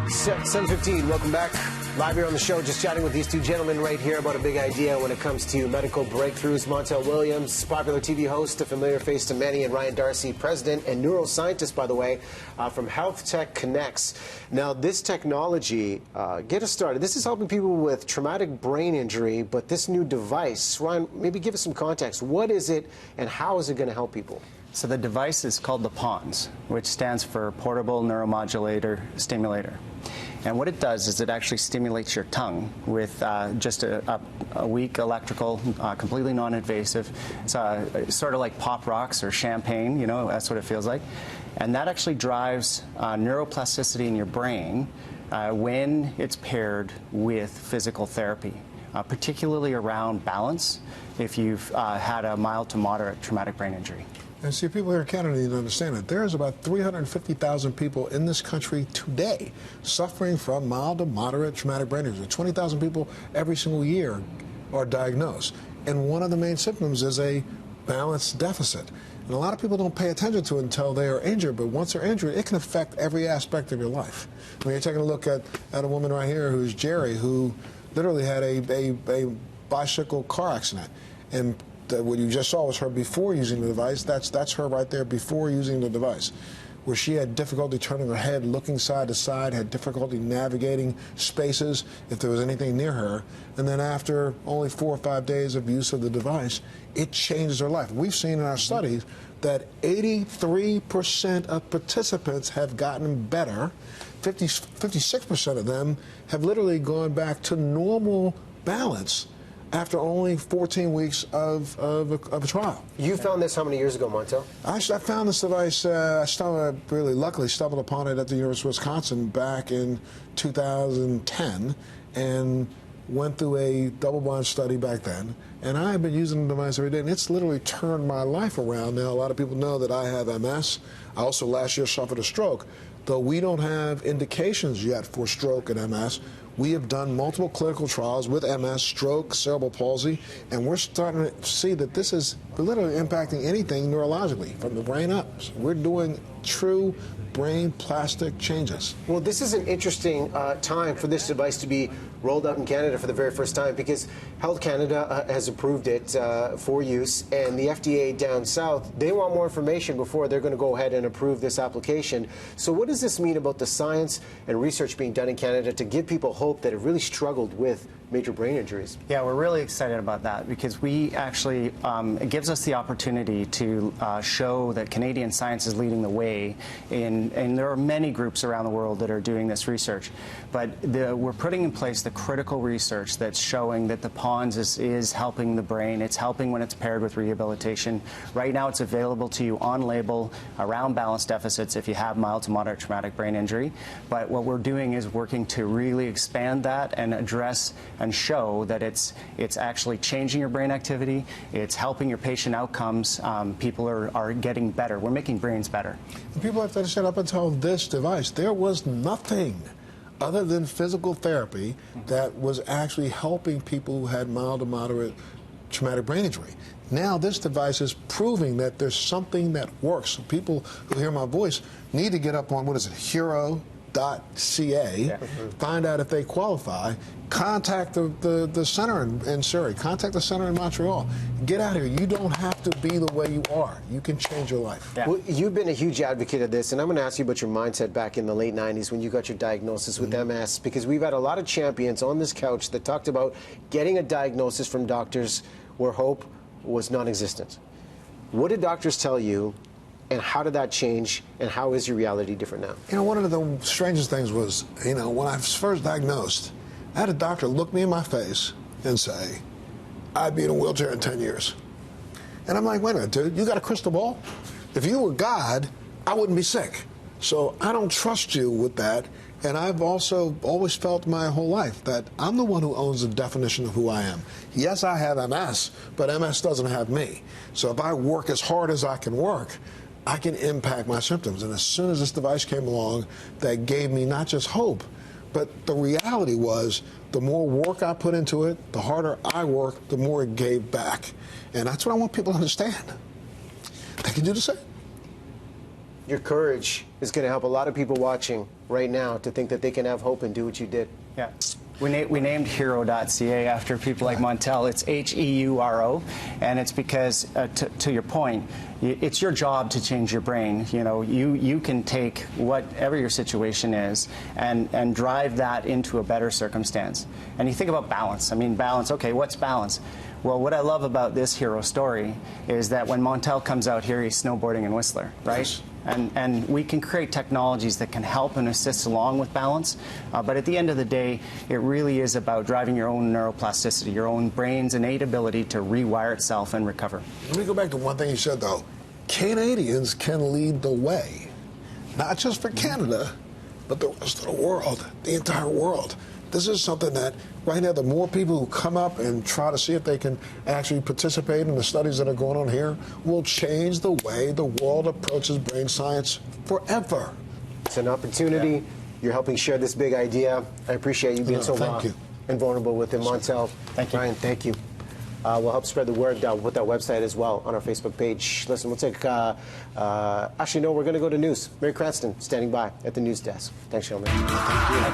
7:15, welcome back. Live here on the show, just chatting with these two gentlemen right here about a big idea when it comes to medical breakthroughs. Montel Williams, popular TV host, a familiar face to many, and Ryan Darcy, president and neuroscientist, by the way, from Health Tech Connects. Now, this technology, get us started. This is helping people with traumatic brain injury, but this new device, Ryan, maybe give us some context. What is it, and how is it going to help people? So the device is called the ppens, which stands for Portable Neuromodulator Stimulator. And what it does is it actually stimulates your tongue with just a weak electrical, completely non-invasive. It's sort of like pop rocks or champagne, you know, that's what it feels like. And that actually drives neuroplasticity in your brain when it's paired with physical therapy, particularly around balance if you've had a mild to moderate traumatic brain injury. And see, people here in Canada need to understand that there's about 350,000 people in this country today suffering from mild to moderate traumatic brain injury. 20,000 people every single year are diagnosed. And one of the main symptoms is a balance deficit. And a lot of people don't pay attention to it until they are injured, but once they're injured, it can affect every aspect of your life. I mean, you're taking a look at a woman right here who's Jerry, who literally had a bicycle car accident. And what you just saw was her before using the device. That's her right there before using the device, where she had difficulty turning her head, looking side to side, had difficulty navigating spaces if there was anything near her. And then after only 4 or 5 days of use of the device, it changed her life. We've seen in our studies that 83% of participants have gotten better. 56% of them have literally gone back to normal balance after only 14 weeks of a trial. You found this how many years ago, Montel? I found this device, really luckily stumbled upon it at the University of Wisconsin back in 2010 and went through a double-blind study back then. And I have been using the device every day, and it's literally turned my life around. Now, a lot of people know that I have MS. I also last year suffered a stroke. Though we don't have indications yet for stroke and MS, we have done multiple clinical trials with MS, stroke, cerebral palsy, and we're starting to see that this is literally impacting anything neurologically from the brain up. So we're doing true brain plastic changes. Well, this is an interesting time for this device to be rolled out in Canada for the very first time, because Health Canada has approved it for use, and the FDA down south, they want more information before they're going to go ahead and approve this application. So what does this mean about the science and research being done in Canada to give people hope that have really struggled with major brain injuries? Yeah, we're really excited about that, because we actually, it gives us the opportunity to show that Canadian science is leading the way, and there are many groups around the world that are doing this research. But we're putting in place the critical research that's showing that the ppens is helping the brain. It's helping when it's paired with rehabilitation. Right now it's available to you on label around balance deficits if you have mild to moderate traumatic brain injury. But what we're doing is working to really expand that and address and show that it's actually changing your brain activity, it's helping your patient outcomes. People are getting better. We're making brains better. And people have to understand, up until this device, there was nothing other than physical therapy that was actually helping people who had mild to moderate traumatic brain injury. Now this device is proving that there's something that works. So people who hear my voice need to get up on, what is it, hero.ca, find out if they qualify, contact the center in Surrey, contact the center in Montreal. Get out here. You don't have to be the way you are. You can change your life. Yeah. Well, you've been a huge advocate of this, and I'm going to ask you about your mindset back in the late 90s when you got your diagnosis with MS, because we've had a lot of champions on this couch that talked about getting a diagnosis from doctors where hope was non-existent. What did doctors tell you, and how did that change, and how is your reality different now? You know, one of the strangest things was, you know, when I was first diagnosed, I had a doctor look me in my face and say, I'd be in a wheelchair in 10 years. And I'm like, wait a minute, dude, you got a crystal ball? If you were God, I wouldn't be sick. So I don't trust you with that. And I've also always felt my whole life that I'm the one who owns the definition of who I am. Yes, I have MS, but MS doesn't have me. So if I work as hard as I can work, I can impact my symptoms. And as soon as this device came along, that gave me not just hope, but the reality was the more work I put into it, the harder I worked, the more it gave back. And that's what I want people to understand. They can do the same. your courage is going to help a lot of people watching right now to think that they can have hope and do what you did. Yeah. We named hero.ca after people like Montel. It's H-E-U-R-O, and it's because, to your point, it's your job to change your brain. You know, you can take whatever your situation is and drive that into a better circumstance. And you think about balance. I mean, balance, okay, what's balance? Well, what I love about this hero story is that when Montel comes out here, he's snowboarding in Whistler, right? Yes. And we can create technologies that can help and assist along with balance. But at the end of the day, it really is about driving your own neuroplasticity, your own brain's innate ability to rewire itself and recover. Let me go back to one thing you said, though. Canadians can lead the way, not just for Canada, but the rest of the world, the entire world. This is something that right now, the more people who come up and try to see if they can actually participate in the studies that are going on here will change the way the world approaches brain science forever. It's an opportunity. Yeah. You're helping share this big idea. I appreciate you being so raw and vulnerable with it, Montel. Thank you. Ryan, thank you. We'll help spread the word with our website as well on our Facebook page. Listen, we'll take, actually, no, we're going to go to news. Mary Cranston standing by at the news desk. Thanks, gentlemen. Thank you.